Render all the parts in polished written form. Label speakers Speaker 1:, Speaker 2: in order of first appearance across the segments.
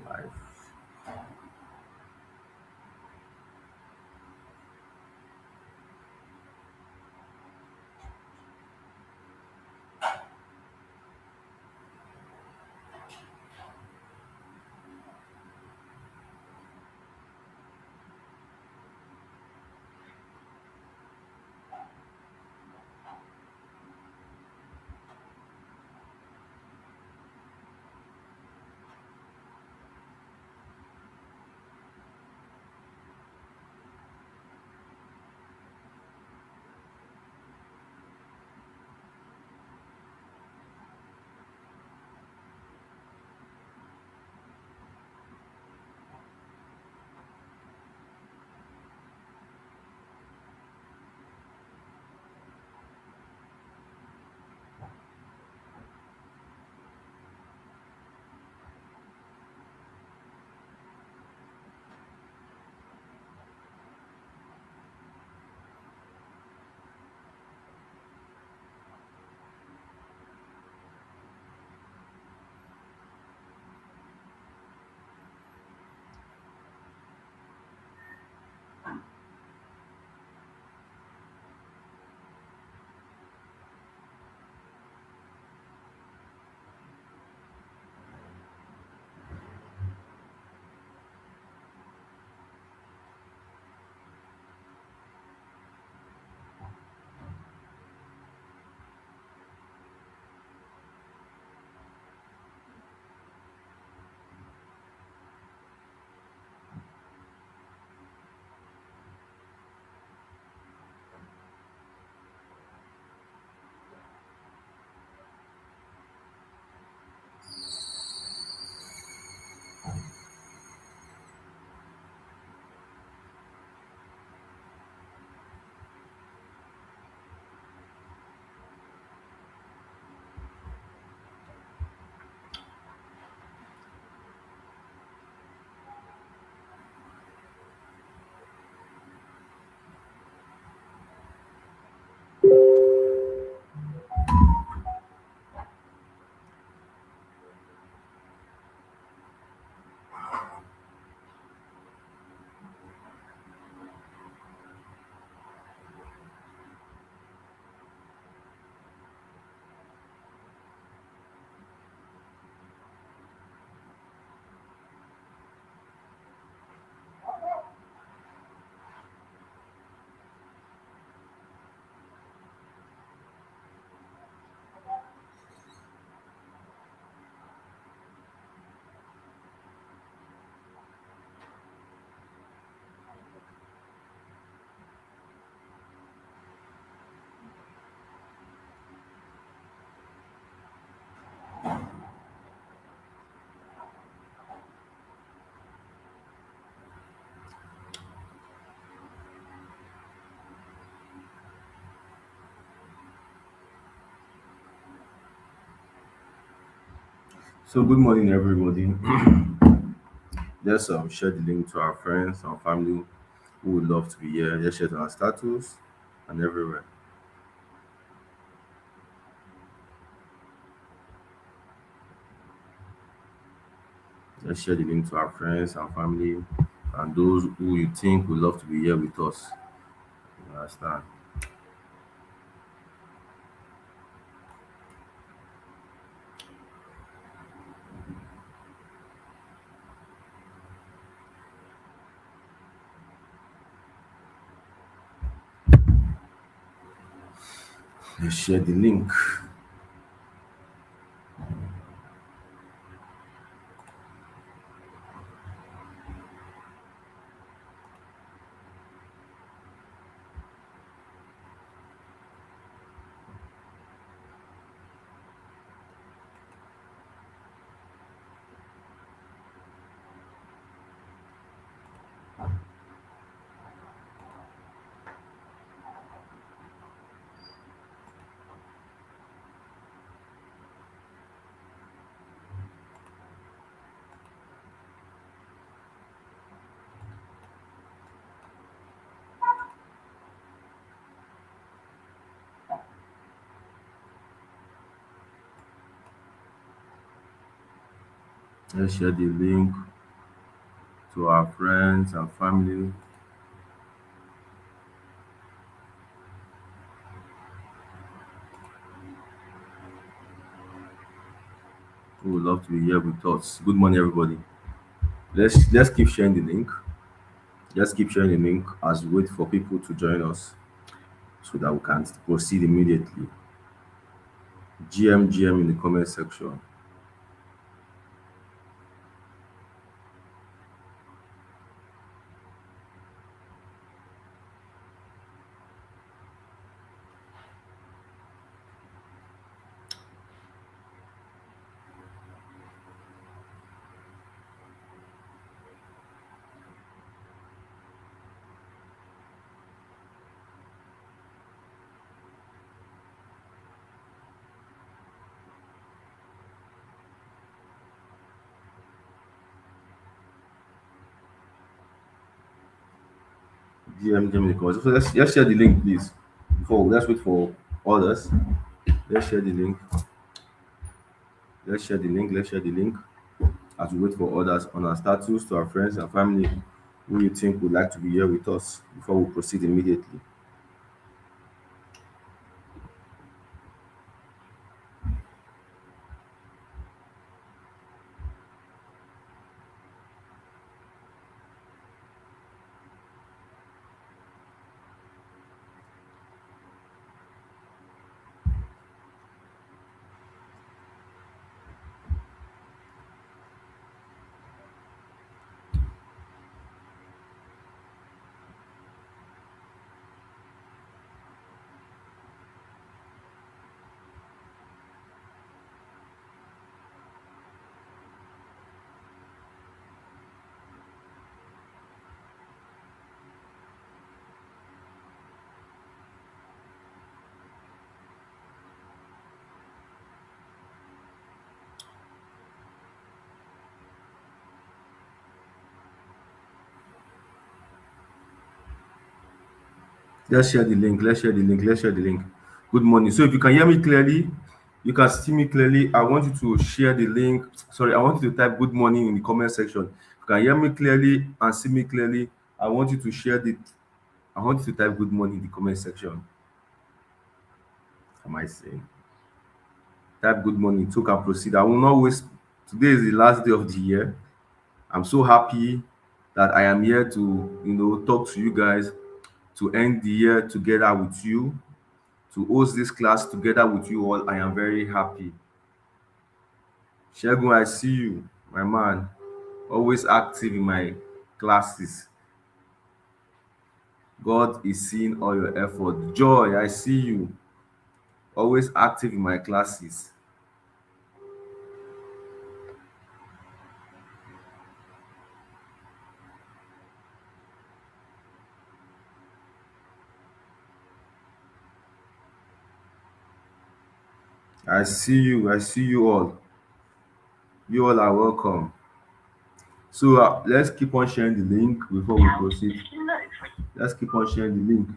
Speaker 1: Life. So good morning, everybody. Let's share the link to our friends, our family who would love to be here. Let's share to our status and everywhere. Let's share the link to our friends, our family, and those who you think would love to be here with us. You understand? Let's share the link. Let's share the link to our friends and family who would love to be here with us. Good morning, everybody. Let's keep sharing the link. Let's keep sharing the link as we wait for people to join us so that we can proceed immediately. GM in the comment section. GM in the comment. So let's share the link, please. Before let's wait for others. Let's share the link. Let's share the link. Let's share the link as we wait for others on our status to our friends and family who you think would like to be here with us before we proceed immediately. Let's share the link. Let's share the link. Let's share the link. Good morning. So if you can hear me clearly, you can see me clearly. I want you to share the link. Sorry, I want you to type good morning in the comment section. If you can hear me clearly and see me clearly, I want you to share the I want you to type good morning in the comment section. Am I saying? Type good morning so can proceed. I will not waste. Today is the last day of the year. I'm so happy that I am here to, talk to you guys, to end the year together with you, to host this class together with you all. I am very happy. Shegun, I see you, my man, always active in my classes. God is seeing all your effort. Joy, I see you, always active in my classes. I see you all. You all are welcome. So let's keep on sharing the link before we proceed. Let's keep on sharing the link.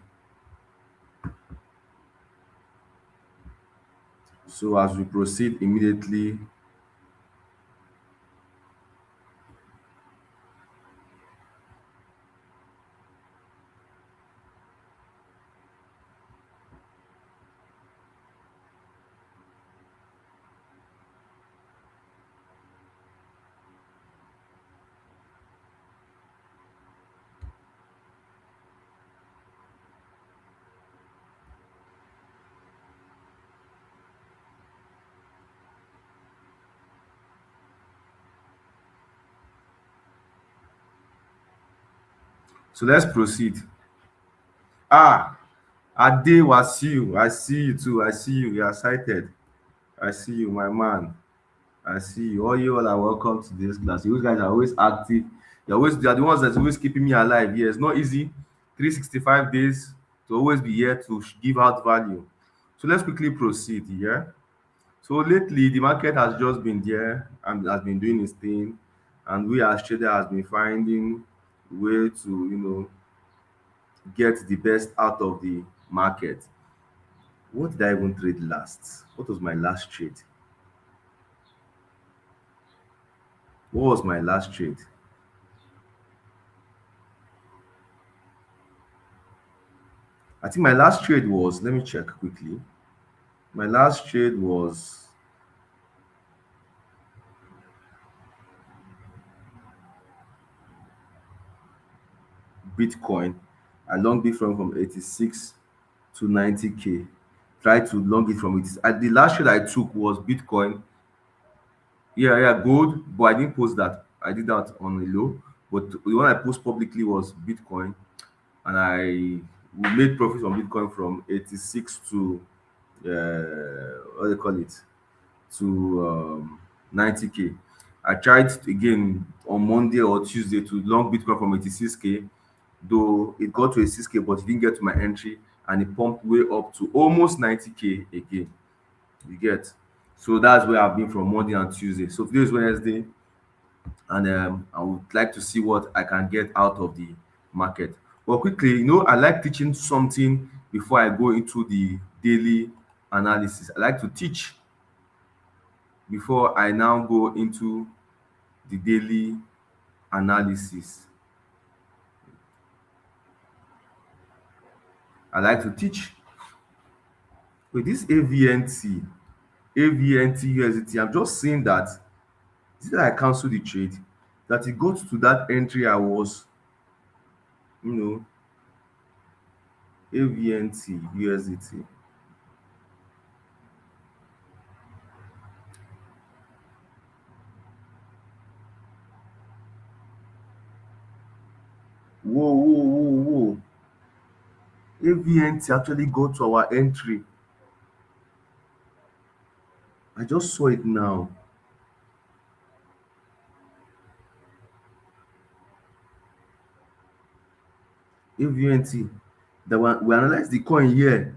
Speaker 1: So as we proceed immediately, so let's proceed. Ah, Ade Wasiu, I see you too. I see you. You are excited. I see you, my man. I see you. All you all are welcome to this class. You guys are always active. They are the ones that's always keeping me alive. Yeah, it's not easy. 365 days to always be here to give out value. So let's quickly proceed. Yeah. So lately the market has just been there and has been doing its thing, and we as traders has been finding way to get the best out of the market. What did I even trade last? What was my last trade? What was my last trade? I think my last trade was, let me check quickly. My last trade was Bitcoin. I long Bitcoin from 86 to 90K. Try to long it from it. The last trade I took was Bitcoin. Yeah, yeah, gold, but I didn't post that. I did that on a low. But the one I post publicly was Bitcoin, and I we made profit on Bitcoin from 86 to what do they call it, to 90K. I tried again on Monday or Tuesday to long Bitcoin from 86K, though it got to a 6K, but it didn't get to my entry, and it pumped way up to almost 90K again. You get. So that's where I've been from Monday and Tuesday. So today is Wednesday, and I would like to see what I can get out of the market. But quickly, I like teaching something before I go into the daily analysis. I like to teach before I now go into the daily analysis. I like to teach with this AVNT USDT. I'm just saying that this that I cancel the trade, that it goes to that entry I was, you know, AVNT USDT. Whoa, whoa, whoa, whoa. AVNT actually got to our entry. I just saw it now. AVNT. That we analyzed the coin here.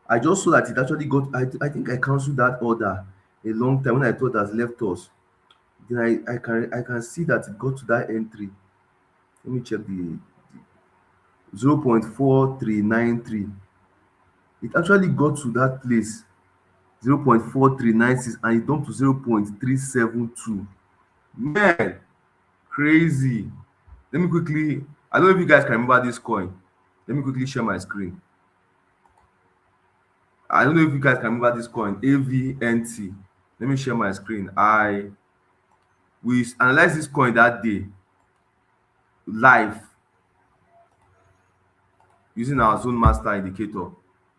Speaker 1: I just saw that it actually got. I think I cancelled that order a long time when I thought it has left us. Then I can see that it got to that entry. Let me check the 0.4393. It actually got to that place 0.4396, and it dumped to 0.372. Man, crazy. Let me quickly, I don't know if you guys can remember this coin. Let me quickly share my screen. I don't know if you guys can remember this coin, AVNT. Let me share my screen. We analyzed this coin that day live using our zone master indicator.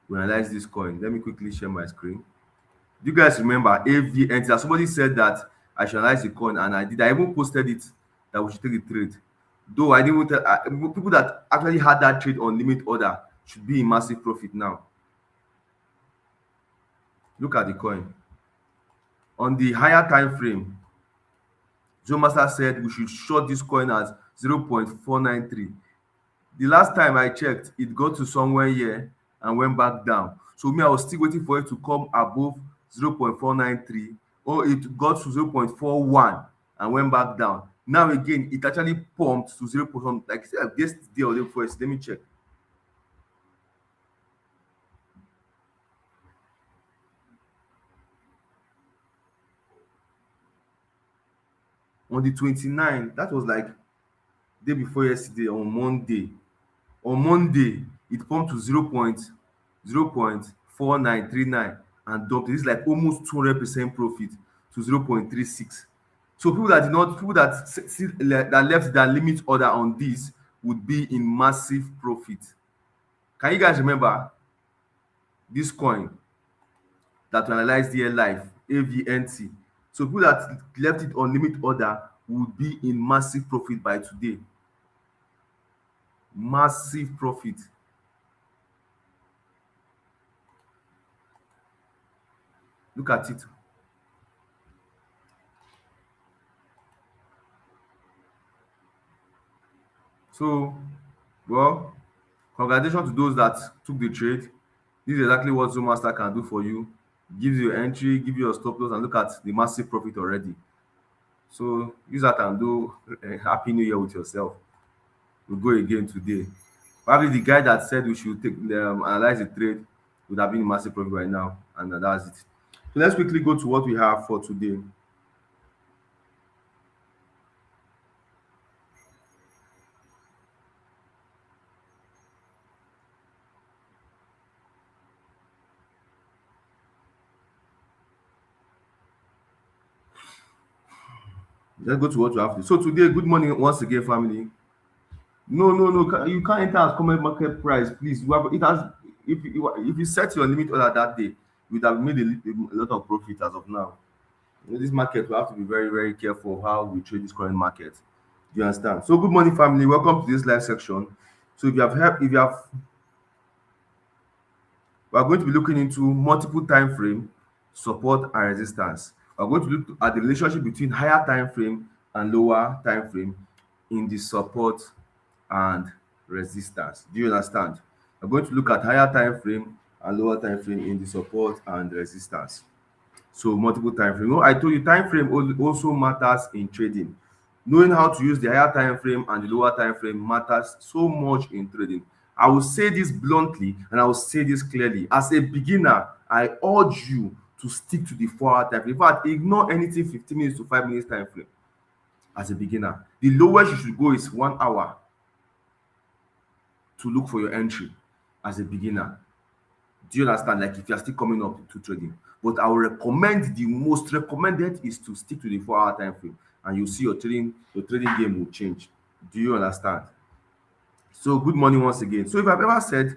Speaker 1: We analyzed this coin. Let me quickly share my screen. Do you guys remember AVNT? That somebody said that I should analyze the coin, and I did. I even posted it that we should take the trade. Though I didn't tell people that actually had that trade on limit order should be in massive profit now. Look at the coin. On the higher time frame, Joe Master said we should short this coin at 0.493. The last time I checked, it got to somewhere here and went back down. So me, I was still waiting for it to come above 0.493, or it got to 0.41 and went back down. Now again, it actually pumped to 0. Like yesterday or the first. Let me check. On the 29th, that was like day before yesterday, on Monday. On Monday, it pumped to 0.4939 and dumped. This is like almost 200% profit to 0.36. So people that did not, people that that left their limit order on this would be in massive profit. Can you guys remember this coin that we analyzed here live, AVNT? So people that left it on limit order would be in massive profit by today. Massive profit. Look at it. So, well, congratulations to those that took the trade. This is exactly what Zoom Master can do for you. Gives you entry, give you your stop loss, and look at the massive profit already. So use that and do a happy new year with yourself. We'll go again today. Probably the guy that said we should take analyze the trade would have been in massive profit right now, and that's it. So let's quickly go to what we have for today. Let's go to what you have to. So today, good morning once again, family. No, no, no. You can't enter as common market price, please. You have it has. If you set your limit order that day, you would have made a lot of profit as of now. In this market, we have to be very, very careful how we trade this current market. Do you understand? So, good morning, family. Welcome to this live section. So, if you have, we are going to be looking into multiple time frame, support and resistance. We are going to look at the relationship between higher time frame and lower time frame in the support and resistance. Do you understand? We're going to look at higher time frame and lower time frame in the support and resistance. So multiple time frame. I told you time frame also matters in trading. Knowing how to use the higher time frame and the lower time frame matters so much in trading. I will say this bluntly and I will say this clearly. As a beginner, I urge you to stick to the 4 hour time frame. In fact, ignore anything 15 minutes to 5 minutes time frame as a beginner. The lowest you should go is 1 hour to look for your entry as a beginner. Do you understand? Like if you're still coming up to trading. But I will recommend the most recommended is to stick to the 4 hour time frame and you'll see your trading game will change. Do you understand? So good morning once again. So if I've ever said,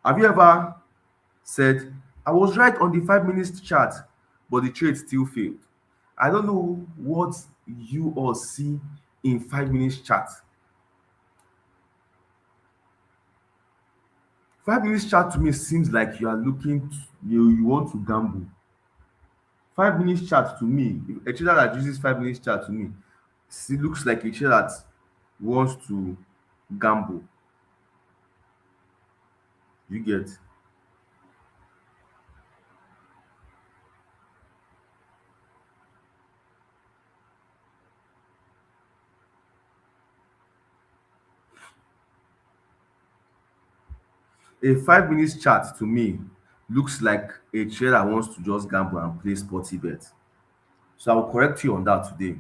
Speaker 1: have you ever said, I was right on the 5 minutes chart, but the trade still failed? I don't know what you all see in 5 minutes chart. 5 minutes chart to me seems like you are looking to, you want to gamble. 5 minutes chart to me, a trader that uses 5 minutes chart to me, looks like a trader that wants to gamble. You get? A 5 minutes chart to me looks like a trader wants to just gamble and play sporty bet. So I will correct you on that today.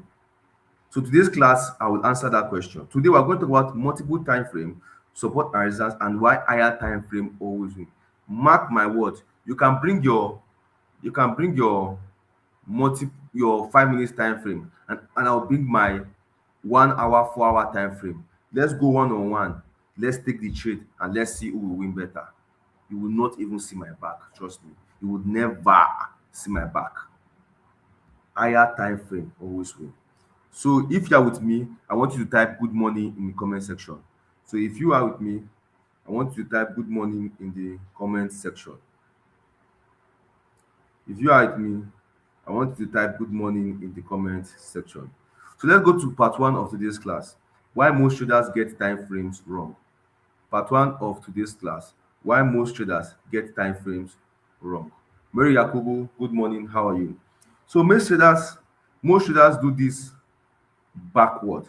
Speaker 1: So today's class, I will answer that question. Today we're going to talk about multiple time frame, support and resistance, and why higher time frame always win. Mark my word, you can bring your your 5 minutes time frame and I'll bring my 1 hour, 4 hour time frame. Let's go one on one. Let's take the trade and let's see who will win better. You will not even see my back, trust me. You would never see my back. Higher time frame always win. So if you are with me, I want you to type good morning in the comment section. So if you are with me, I want you to type good morning in the comment section. If you are with me, I want you to type good morning in the comment section. So let's go to part one of today's class. Why most traders get time frames wrong. Part one of today's class. Why most traders get time frames wrong. Mary Yakubu, good morning. How are you? So most traders do this backward.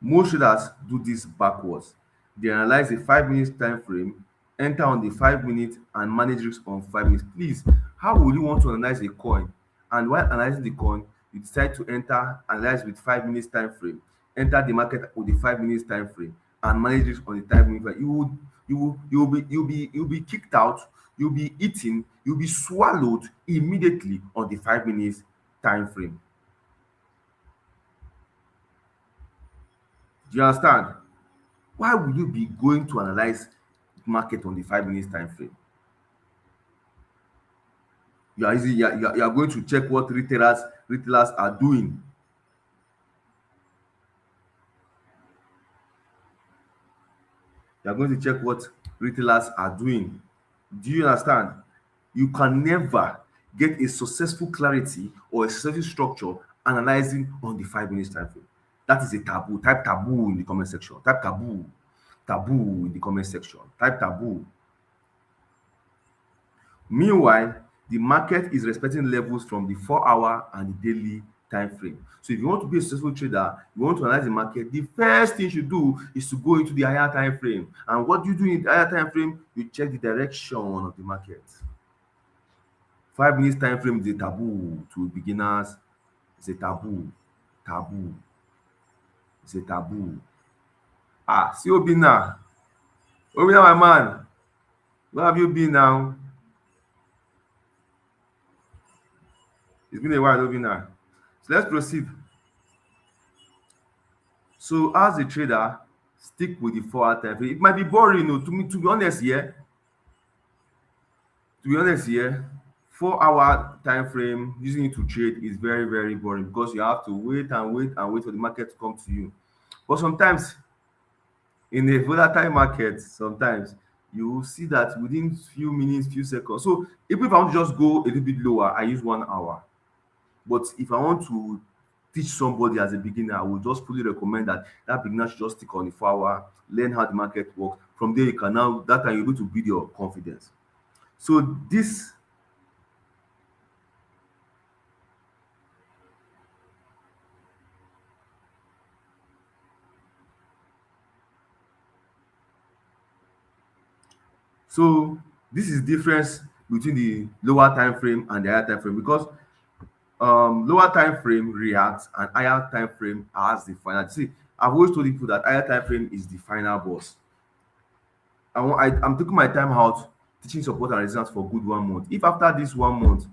Speaker 1: Most traders do this backwards. They analyze a 5 minutes time frame, enter on the 5 minute and manage risk on 5 minutes. Please, how will you want to analyze a coin? And while analyzing the coin, you decide to analyze with 5 minutes time frame, enter the market with the 5 minutes time frame, and manage risk on the time frame. You'll be kicked out, you'll be eaten, you'll be swallowed immediately on the 5 minutes time frame. Do you understand? Why would you be going to analyze market on the 5 minutes time frame? You are going to check what retailers are doing. You are going to check what retailers are doing. Do you understand? You can never get a successful clarity or a successful structure analyzing on the 5 minutes time frame. That is a taboo. Type taboo in the comment section. Type taboo. Taboo in the comment section. Type taboo. Meanwhile, the market is respecting levels from the 4 hour and the daily time frame. So if you want to be a successful trader, you want to analyze the market, the first thing you should do is to go into the higher time frame. And what do you do in the higher time frame? You check the direction of the market. 5 minutes time frame is a taboo to beginners. It's a taboo. Taboo. It's a taboo. See Obina. Obina, my man. Where have you been now? It's been a while, Obina. So let's proceed. So as a trader, stick with the 4 hour time frame. It might be boring, to me, to be honest, yeah. To be honest, yeah, 4 hour time frame using it to trade is very, very boring because you have to wait and wait and wait for the market to come to you. But sometimes in a volatile market, sometimes you will see that within few minutes, few seconds. So even if I want to just go a little bit lower, I use 1 hour. But if I want to teach somebody as a beginner, I would just fully recommend that that beginner should just stick on the 4 hour, learn how the market works. From there, you can now that time you're able to build your confidence. So this so this is difference between the lower time frame and the higher time frame because lower time frame reacts and higher time frame has the final. See, I've always told people that higher time frame is the final boss. I'm taking my time out teaching support and resistance for good 1 month. If after this 1 month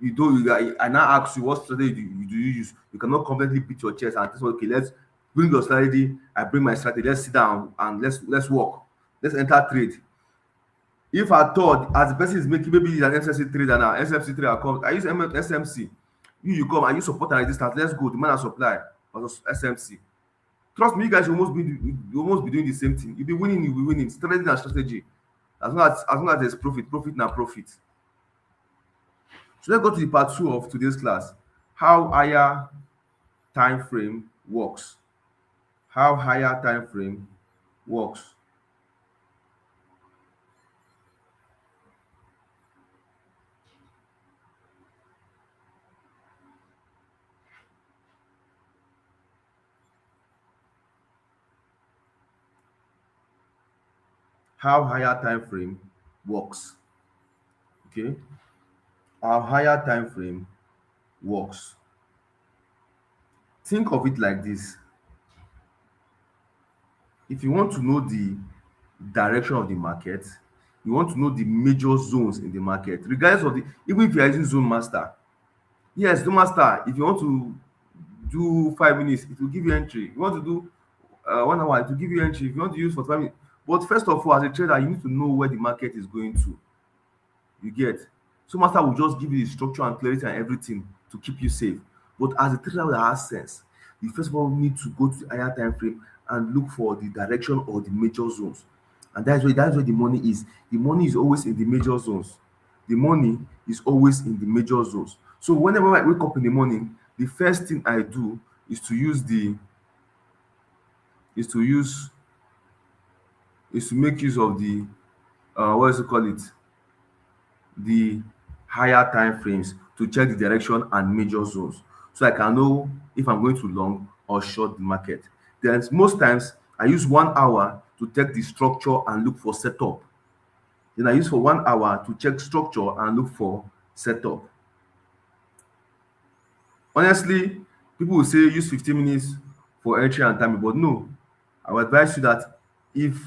Speaker 1: you don't, I now ask you what strategy do you use, you cannot completely beat your chest and say, okay, let's bring your strategy. I bring my strategy. Let's sit down and let's work. Let's enter trade. If I thought as the person is making maybe he's an SMC trader now, SMC trader comes, I use SMC. You come, I use support and resistance. Let's go. Demand and supply versus SMC. Trust me, you guys will almost be doing the same thing. You'll be winning, you'll be winning. Strategy and strategy. As long as there's profit na profit. So let's go to the part 2 of today's class. How higher time frame works. How higher time frame works. How higher time frame works. Okay. How higher time frame works. Think of it like this. If you want to know the direction of the market, you want to know the major zones in the market, regardless of the, even if you are using zone master. Yes, zone master, if you want to do 5 minutes, it will give you entry. If you want to do 1 hour, it will give you entry. If you want to use for 5 minutes. But first of all, as a trader, you need to know where the market is going to. You get. So master will just give you the structure and clarity and everything to keep you safe. But as a trader that has sense, you first of all need to go to the higher time frame and look for the direction or the major zones. And that's where the money is. The money is always in the major zones. The money is always in the major zones. So whenever I wake up in the morning, the first thing I do is to use the is to use is to make use of the what is it call it, the higher time frames to check the direction and major zones so I can know if I'm going to long or short the market. Then most times I use 1 hour to check the structure and look for setup. Then I use for 1 hour to check structure and look for setup. Honestly, people will say use 15 minutes for entry and timing, but no, I will advise you that if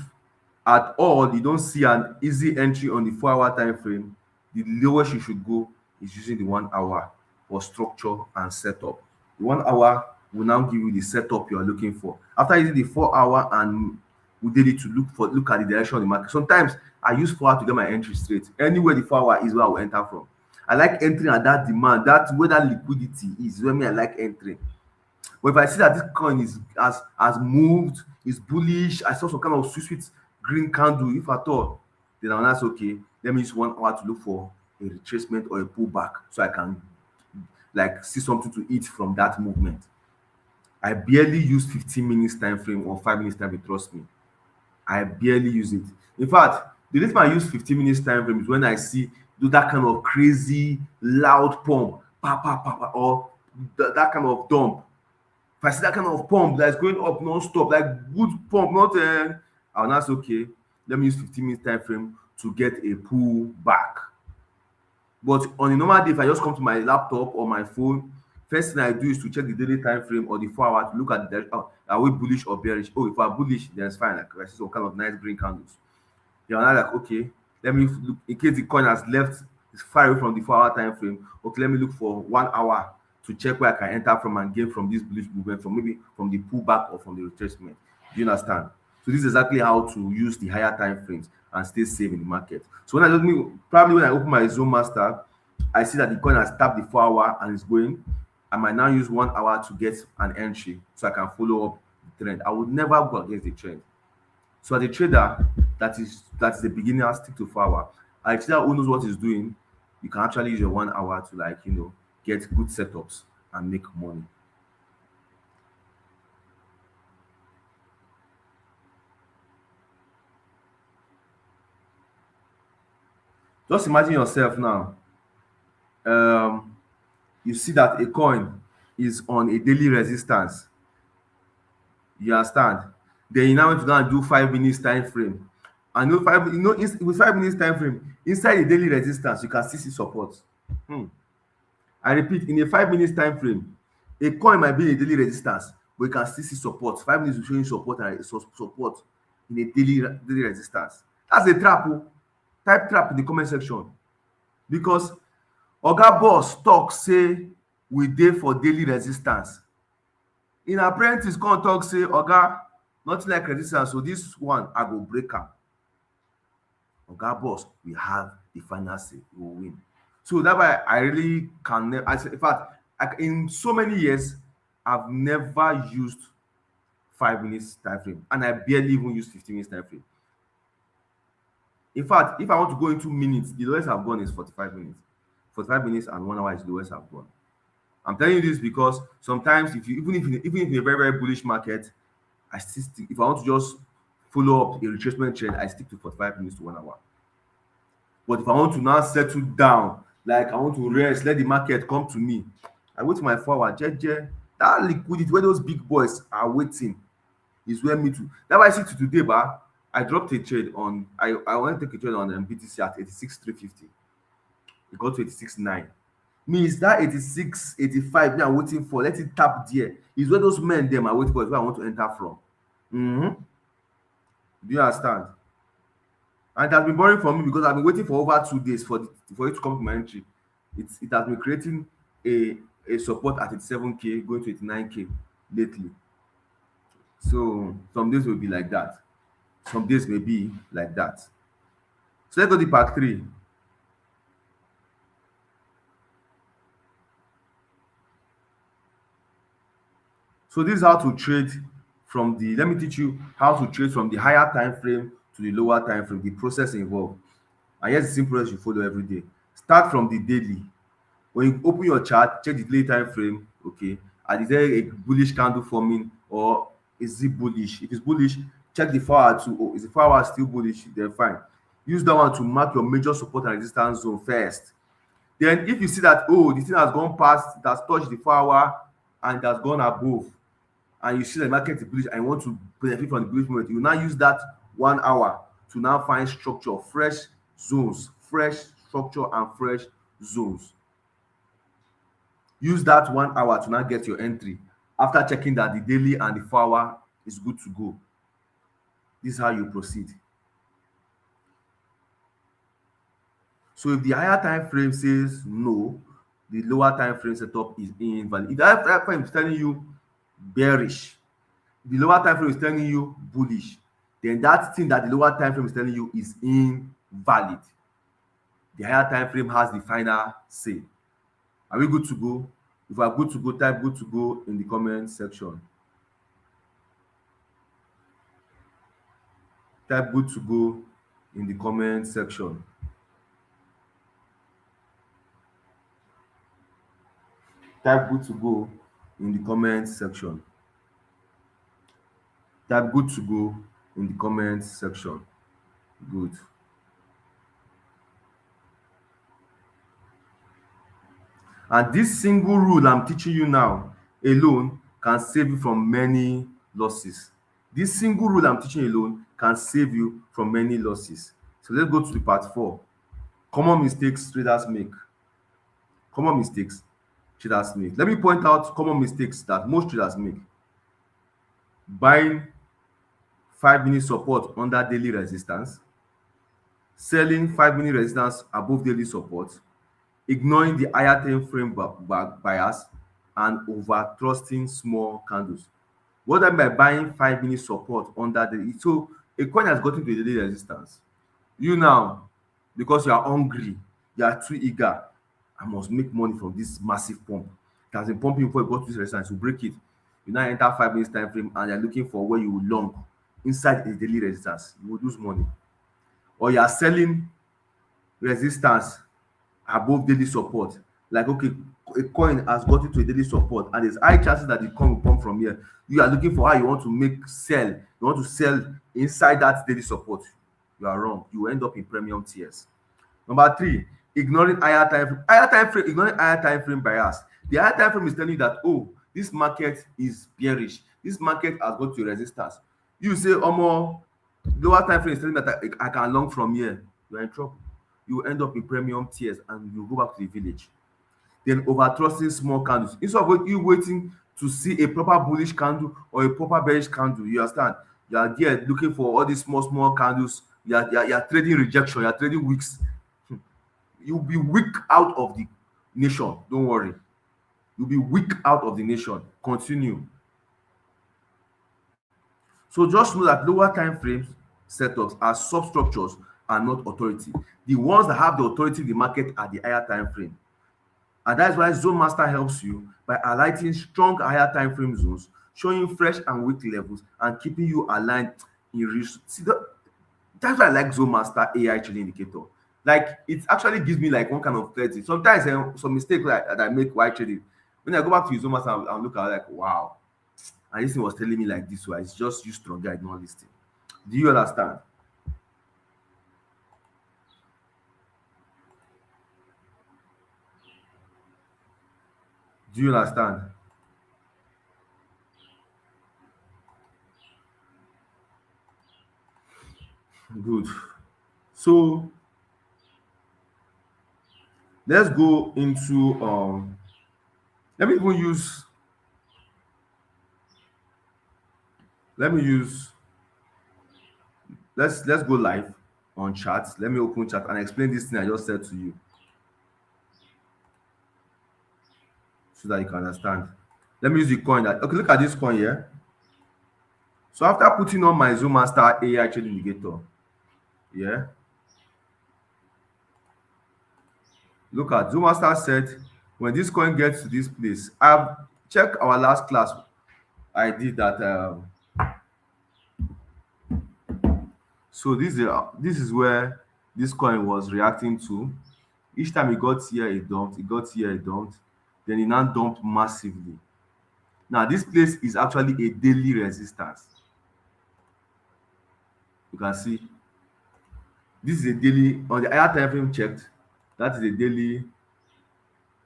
Speaker 1: at all you don't see an easy entry on the 4 hour time frame, the lowest you should go is using the 1 hour for structure and setup. The 1 hour will now give you the setup you are looking for. After using the 4 hour and we did it to look at the direction of the market. Sometimes I use 4 hour to get my entry straight. Anywhere the 4 hour is where I will enter from. I like entering at that demand, that where that liquidity is where me I like entering. But if I see that this coin is has moved, is bullish, I saw some kind of sweet green candle, if at all, then I'll ask, okay, let me use 1 hour to look for a retracement or a pullback so I can like see something to eat from that movement. I barely use 15 minutes time frame or 5 minutes time frame, trust me. I barely use it. In fact, the reason I use 15 minutes time frame is when I see do that kind of crazy loud pump, pa pa pa pa, or that kind of dump. If I see that kind of pump that's going up non-stop, like good pump, not I'll not say, okay, let me use 15 minutes time frame to get a pull back. But on a normal day, if I just come to my laptop or my phone, first thing I do is to check the daily time frame or the 4 hour to look at the are we bullish or bearish? Oh, if I'm bullish, then it's fine. Like I see some kind of nice green candles. You're now like, okay, let me look in case the coin has left, it's far away from the 4 hour time frame. Okay, let me look for 1 hour to check where I can enter from and gain from this bullish movement, from maybe from the pullback or from the retracement. Do you understand? So this is exactly how to use the higher time frames and stay safe in the market. So when I probably when I open my Zone Master, I see that the coin has tapped the 4 hour and is going. I might now use 1 hour to get an entry so I can follow up the trend. I would never go against the trend. So as a trader that is the beginner, stick to 4 hour. As a trader who knows what he's doing, you can actually use your 1 hour to get good setups and make money. Just imagine yourself now. Um, you see that a coin is on a daily resistance. You understand? Then you now want to go and do 5 minutes time frame. And with 5 minutes time frame, inside the daily resistance, you can still see support. Hmm. I repeat, in a 5 minutes time frame, a coin might be in a daily resistance, but you can still see support. 5 minutes will show you support and support in a daily resistance. That's a trap. Oh. Type trap in the comment section. Because Oga Boss talk say we dey for daily resistance. In apprentice come talk say Oga nothing like resistance, so this one I go break am. Oga Boss we have the final say, we will win. So that's why I really can never, in fact, in so many years, I've never used 5 minutes time frame, and I barely even use 15 minutes time frame. In fact, if I want to go into minutes, the lowest I've gone is 45 minutes. 45 minutes and 1 hour is the lowest I've gone. I'm telling you this because sometimes even if in a very, very bullish market, I still stick. If I want to just follow up a retracement trend, I stick to 45 minutes to 1 hour. But if I want to now settle down, like I want to rest, let the market come to me, I wait for my 4 hour. Jeje, that liquidity where those big boys are waiting is where me too. That's why I see to today, but I dropped a trade on. I want to take a trade on BTC at 86,350. It got to 86,9. Means that 86, 85 me I'm waiting for. Let it tap there. Is where those men them are waiting for. Is where I want to enter from. Do you understand? And it has been boring for me because I've been waiting for over 2 days for it to come to my entry. It has been creating a support at 87K going to 89K lately. So some days will be like that. Some days may be like that. So let's go to part 3. So this is how to trade from the, let me teach you how to trade from the higher time frame to the lower time frame, the process involved. And here's the simple process you follow every day. Start from the daily. When you open your chart, check the daily time frame. Okay, and is there a bullish candle forming or is it bullish? If it's bullish, check the 4 hour too. Oh, is the 4 hour still bullish? Then fine. Use that one to mark your major support and resistance zone first. Then if you see that, oh, the thing has gone past, it has touched the 4 hour and it has gone above, and you see the market is bullish and you want to benefit from the bullish movement, you now use that 1 hour to now find structure, fresh zones, fresh structure and fresh zones. Use that 1 hour to now get your entry after checking that the daily and the 4 hour is good to go. This is how you proceed. So if the higher time frame says no, the lower time frame setup is invalid. If the higher time frame is telling you bearish, the lower time frame is telling you bullish, then that thing that the lower time frame is telling you is invalid. The higher time frame has the final say. Are we good to go? If we are good to go, type good to go in the comment section. Type good to go in the comment section. Type good to go in the comment section. Type good to go in the comment section. Good. And this single rule I'm teaching you now alone can save you from many losses. This single rule I'm teaching you alone can save you from many losses. So let's go to the part 4. Common mistakes traders make. Common mistakes traders make. Let me point out common mistakes that most traders make. Buying 5-minute support under daily resistance, selling 5-minute resistance above daily support, ignoring the higher time frame bias, and over trusting small candles. What I mean by buying 5 minute support under the, so a coin has gotten to a daily resistance. You now, because you are hungry, you are too eager, I must make money from this massive pump. It has been pumping before you got to this resistance, you break it. You now enter 5 minutes time frame and you're looking for where you will long inside the daily resistance. You will lose money. Or you are selling resistance above daily support. Like, okay, a coin has got into a daily support and there's high chances that the coin will come from here. You are looking for how you want to make sell. You want to sell inside that daily support. You are wrong. You will end up in premium tiers. Number three, ignoring higher time frame. Ignoring higher time frame bias. The higher time frame is telling you that, oh, this market is bearish. This market has got to resistance. You say, omo, lower time frame is telling me that I can long from here. You are in trouble. You will end up in premium tiers and you go back to the village. Then over trusting small candles. Instead of you waiting to see a proper bullish candle or a proper bearish candle, you understand? You are there looking for all these small candles. You are trading rejection. You are trading wicks. You'll be weak out of the nation. Don't worry. You'll be weak out of the nation. Continue. So just know that lower time frames setups are substructures and not authority. The ones that have the authority in the market are the higher time frame. And that's why Zone Master helps you by highlighting strong higher time frame zones, showing fresh and weak levels, and keeping you aligned in risk. See, that's why I like Zone Master AI trading indicator. Like, it actually gives me like one kind of clarity. Sometimes some mistake that I make while trading. When I go back to Zone Master, I'll look at it like, wow. And this thing was telling me like this way. It's just you strong guide, not listening. Do you understand? Do you understand? Good. So let's go into let me even use let me use let's go live on chat. Let me open chat and explain this thing I just said to you so that you can understand. Let me use the coin that, okay, look at this coin here. So after putting on my Zoom Master AI trading indicator, yeah, look at Zoom Master said when this coin gets to this place, I've checked our last class. I did that. So this is where this coin was reacting to. Each time it got here, it dumped. It got here, it dumped. Then it now dumped massively. Now this place is actually a daily resistance. You can see this is a daily on the higher time frame checked. That is a daily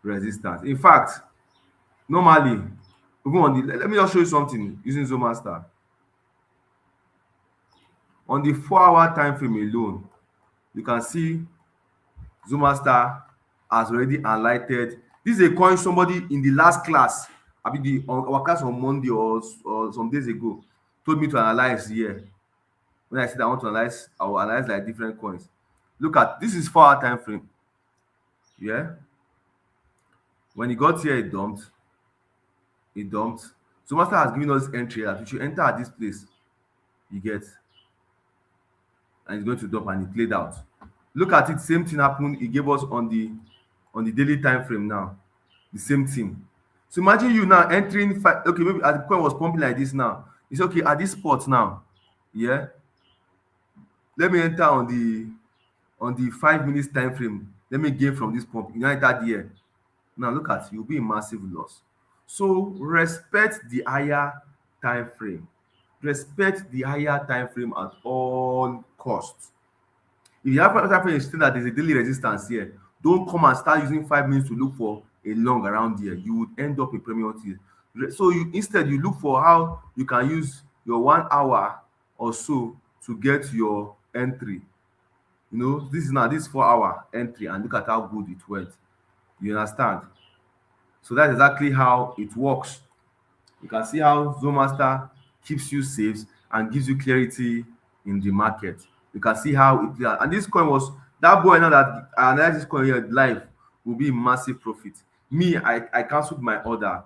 Speaker 1: resistance. In fact, normally, even on the, let me just show you something using Zoom Master. On the 4 hour time frame alone, you can see Zoom Master has already highlighted. This is a coin somebody in the last class, I mean the on our class on Monday or some days ago, told me to analyze here. When I said I want to analyze, I will analyze like different coins. Look at this is 4 hour time frame. Yeah. When it got here, it dumped. It dumped. So Master has given us entry that we should enter at this place. You get, and it's going to dump and it played out. Look at it, same thing happened. It gave us on the daily time frame now. The same thing. So imagine you now entering five, okay, maybe as the coin was pumping like this now. It's okay at this spot now. Yeah. Let me enter on the 5 minutes time frame. Let me gain from this pump. You enter there. Now look at, you'll be in massive loss. So respect the higher time frame. Respect the higher time frame at all costs. If you have a time frame is still that there's a daily resistance here, don't come and start using 5 minutes to look for a long around here. You would end up in premium tier. So you instead you look for how you can use your 1 hour or so to get your entry. You know, this is now this 4 hour entry, and look at how good it went. You understand? So that's exactly how it works. You can see how Zone Master keeps you safe and gives you clarity in the market. You can see how it, and this coin was that boy now that I analyzed this coin here live will be massive profit. Me, I cancelled my order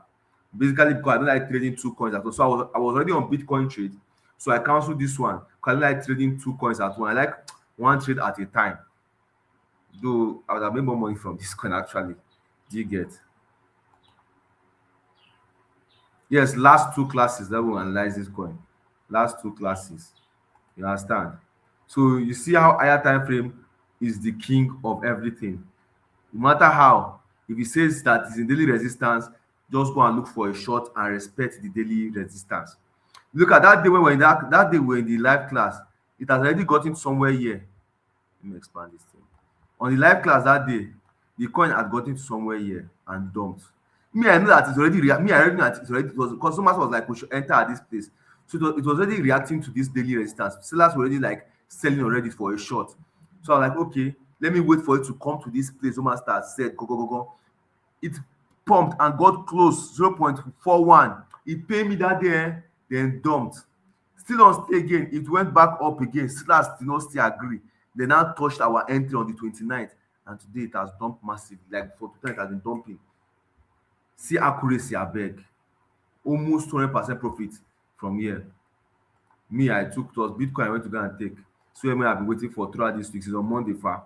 Speaker 1: basically because I don't like trading two coins at once. So I was already on Bitcoin trade, so I cancelled this one because I don't like trading two coins at once. I like one trade at a time. Though I would have made more money from this coin actually. Do you get? Yes, last two classes that will analyze this coin. Last two classes. You understand? So you see how higher time frame is the king of everything. No matter how, if he says that it's in daily resistance, just go and look for a short and respect the daily resistance. Look at that day when we're in that day we're in the live class, it has already gotten somewhere here. Let me expand this thing. On the live class that day, the coin had gotten to somewhere here and dumped. Me, I know that it's already me, I already know that it's already it was because somebody was like, we should enter at this place. So it was already reacting to this daily resistance. Sellers were already like selling already for a short. So I was like, okay, let me wait for it to come to this place. Someone start said, go, go, go, go. It pumped and got close 0.41. It paid me that day, then dumped. Still on stay again, it went back up again. Sellers did not still agree. They now touched our entry on the 29th, and today it has dumped massively. Like for today, it has been dumping. See accuracy, abeg. Almost 200% profit from here. Me, I took it was Bitcoin I went to go and take. So I've been waiting for throughout this week. It's on Monday far.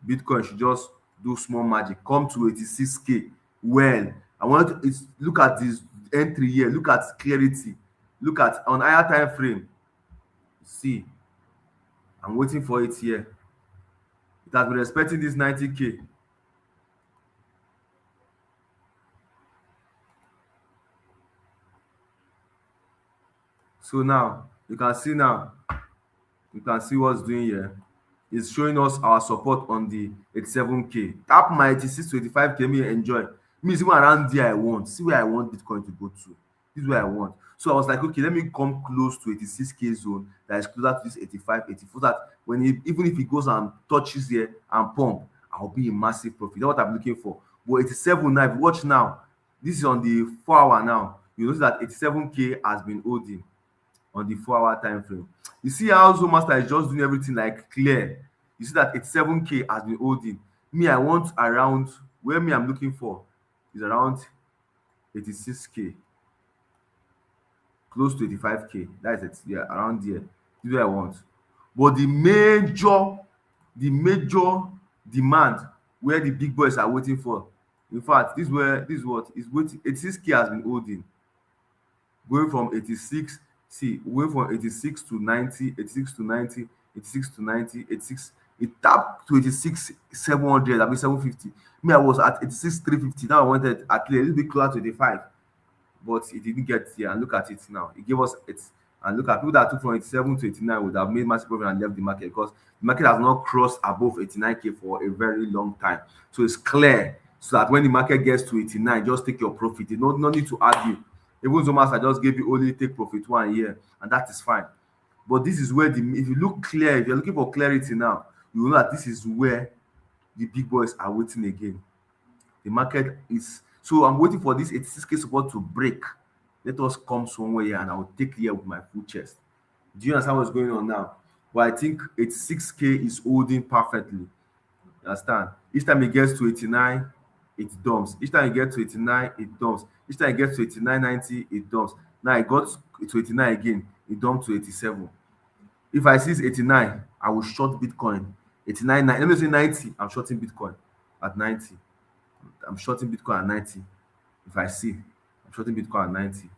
Speaker 1: Bitcoin should just do small magic, come to 86K. Well, I want to look at this entry here, look at clarity, look at on higher time frame. See, I'm waiting for it here. It has been respecting this 90K. So now you can see what's doing here. It's showing us our support on the 87K. Tap my 86 to 85K, me enjoy. Me see where around there I want. See where I want Bitcoin to go to. This is where I want. So I was like, okay, let me come close to 86K zone that is closer to this 85, 84. That when even if it goes and touches here and pump, I'll be in massive profit. That's what I'm looking for. But 87 now, if you watch now, this is on the 4 hour now. You notice that 87K has been holding on the 4 hour time frame. You see how Zoom Master is just doing everything like clear. You see that 87K has been holding. Me, I want around where me I'm looking for is around 86K, close to 85K. That's it. Yeah, around there. This is what I want. But the major demand where the big boys are waiting for. In fact, this is what is waiting. 86K has been holding. Going from 86, see, going from 86 to 90, 86 to 90, 86 to 90, 86. It tapped to 86 700, I mean 750. Me, I was at 86 350. Now I wanted at least a little bit closer to 85, but it didn't get here. And look at it now. It gave us it. And look at people that took from 87 to 89 would have made massive profit and left the market because the market has not crossed above 89K for a very long time. So it's clear. So that when the market gets to 89, just take your profit. You no need to argue. Even Zomas, I just gave you only take profit 1 year, and that is fine. But this is where if you look clear, if you're looking for clarity now, you will know that this is where the big boys are waiting again. The market is so I'm waiting for this 86K support to break. Let us come somewhere here and I will take here with my full chest. Do you understand what's going on now? But I think 86K is holding perfectly. You understand? Each time it gets to 89, it dumps. Each time it gets to 89, it dumps. Each time it gets to 89.90, it dumps. Now it got to 89 again, it dumped to 87. If I see 89, I will short Bitcoin. 89, let me say 90, I'm shorting Bitcoin at 90. I'm shorting Bitcoin at 90. If I see, I'm shorting Bitcoin at 90.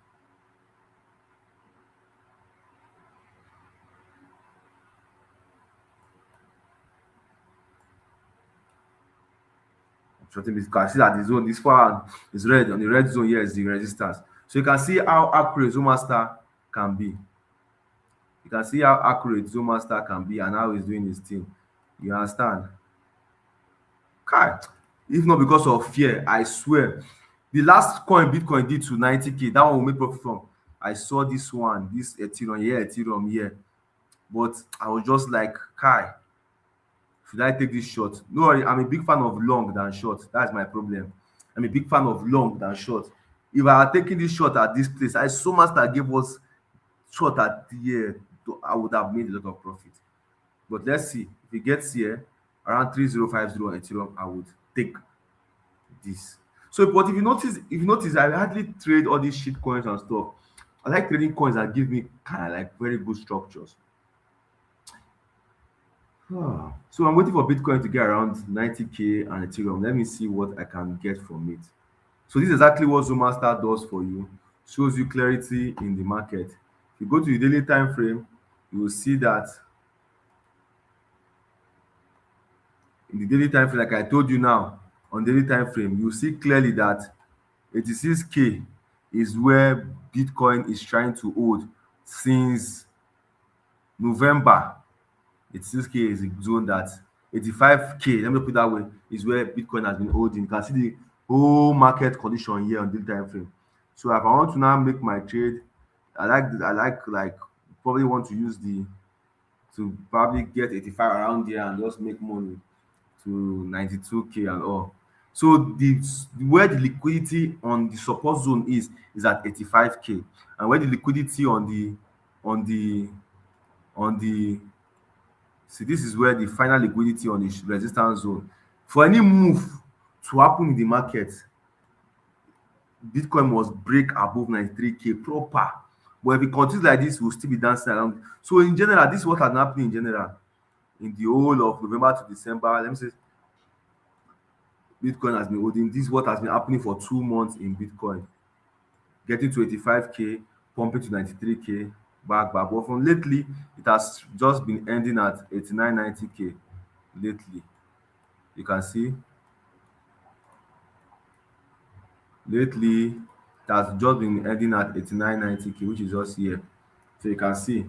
Speaker 1: I'm shorting Bitcoin. I see that the zone, this far is red. On the red zone here is the resistance. So you can see how accurate Zomaster can be. You can see how accurate Zomaster can be and how he's doing his thing. You understand? Kai, if not because of fear, I swear. The last coin Bitcoin did to 90K, that one will make profit from. I saw this one, this Ethereum here. But I was just like, Kai, should I take this short? No worry, I'm a big fan of long than short. That's my problem. I'm a big fan of long than short. If I had taken this short at this place, I so much that gave us short at the year, I would have made a lot of profit. But let's see. If it gets here around 3050 on Ethereum, I would take this. So, but if you notice, I hardly trade all these shit coins and stuff. I like trading coins that give me kind of like very good structures. So I'm waiting for Bitcoin to get around 90K and Ethereum. Let me see what I can get from it. So this is exactly what Zomaster does for you. Shows you clarity in the market. If you go to the daily time frame, you will see that in the daily time frame, like I told you now, on daily time frame, you see clearly that 86K is where Bitcoin is trying to hold since November. 86K is a zone that 85K, let me put it that way, is where Bitcoin has been holding. You can see the whole market condition here on daily time frame. So if I want to now make my trade, I like probably want to use the to probably get 85 around there and just make money to 92K and all. So the where the liquidity on the support zone is at 85K, and where the liquidity on the on the see, this is where the final liquidity on the resistance zone. For any move to happen in the market, Bitcoin must break above 93K proper. But if it continues like this, we'll still be dancing around. So in general, this is what has happened in general in the whole of November to December. Let me say Bitcoin has been holding. This is what has been happening for 2 months in Bitcoin. Getting to 85K, pumping to 93K, back. But from lately, it has just been ending at 89, 90K lately. You can see lately it has just been ending at 89, 90K, which is just here. So you can see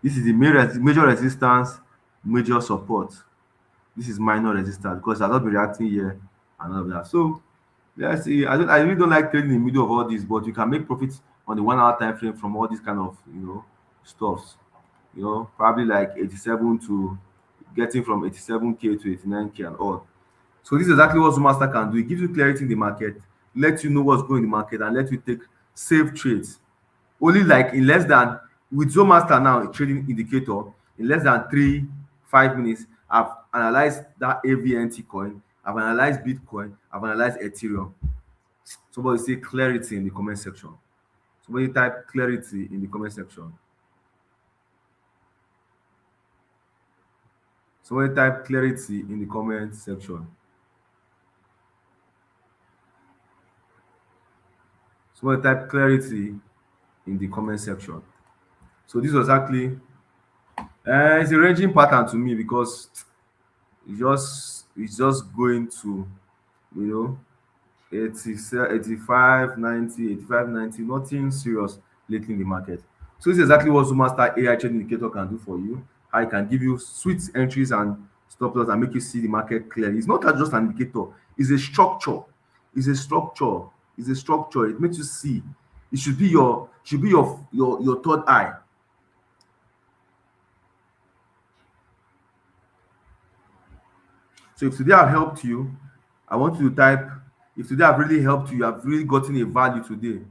Speaker 1: this is the major resistance, major support. This is minor resistance because it has not been reacting here and all of that. So let's see. I really don't like trading in the middle of all this, but you can make profits on the 1 hour time frame from all these kind of stuffs. Probably like 87 to getting from 87K to 89K and all. So this is exactly what Zomaster can do. It gives you clarity in the market, lets you know what's going in the market, and let you take safe trades. Only like in less than with Zomaster now, a trading indicator, in less than 3 5 minutes, I've analyzed that AVNT coin, I've analyzed Bitcoin, I've analyzed Ethereum. Somebody say clarity in the comment section. Somebody type clarity in the comment section. Somebody type clarity in the comment section. Somebody type clarity in the comment section. So this was actually it's a ranging pattern to me because it's just going to you know 85 90, 85 90, nothing serious lately in the market. So this is exactly what Zomaster AI trading indicator can do for you. How it can give you sweet entries and stop loss and make you see the market clearly. It's not just an indicator, it's a structure. It's a structure. It's a structure. It makes you see. It should be your third eye. So if today I've helped you, I want you to type, if today I've really helped you, you have really gotten a value today.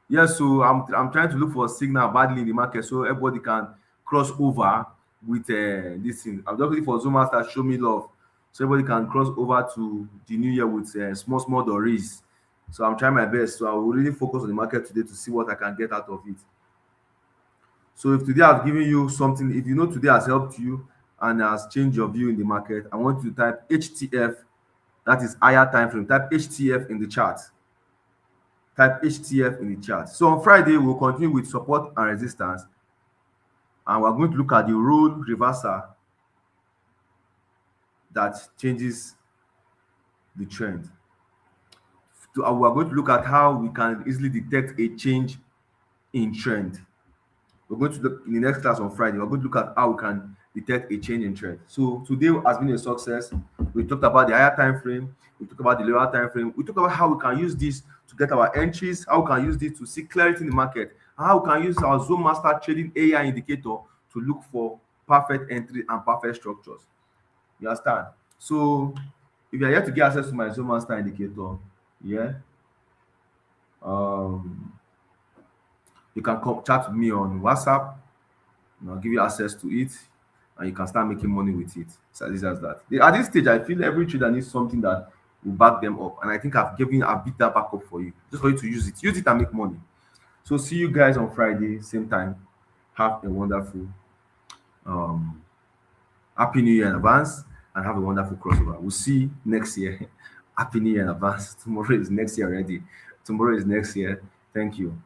Speaker 1: Yes, so I'm trying to look for a signal badly in the market so everybody can cross over with this thing. I'm just looking for Zomaster show me love, so everybody can cross over to the new year with small dollars. So I'm trying my best. So I will really focus on the market today to see what I can get out of it. So if today I've given you something, if you know today has helped you and has changed your view in the market, I want you to type HTF, that is higher time frame. Type HTF in the chart. Type HTF in the chat. So on Friday, we'll continue with support and resistance, and we're going to look at the rule reversal that changes the trend. We're going to look at how we can easily detect a change in trend. We're going to look in the next class on Friday. We're going to look at how we can detect a change in trend. So today has been a success. We talked about the higher time frame. We talked about the lower time frame. We talked about how we can use this to get our entries, how we can use this to see clarity in the market, and how we can use our Zomaster trading AI indicator to look for perfect entry and perfect structures. You understand? So if you're here to get access to my Zomaster indicator, yeah, um, you can chat with me on WhatsApp, and I'll give you access to it, and you can start making money with it. So this as that. At this stage, I feel every trader needs something that will back them up. And I think I've beat that back up for you, just for you to use it. Use it and make money. So see you guys on Friday, same time. Have a wonderful um Happy New Year in advance, and have a wonderful crossover. We'll see next year. Happy New Year in advance. Tomorrow is next year already. Tomorrow is next year. Thank you.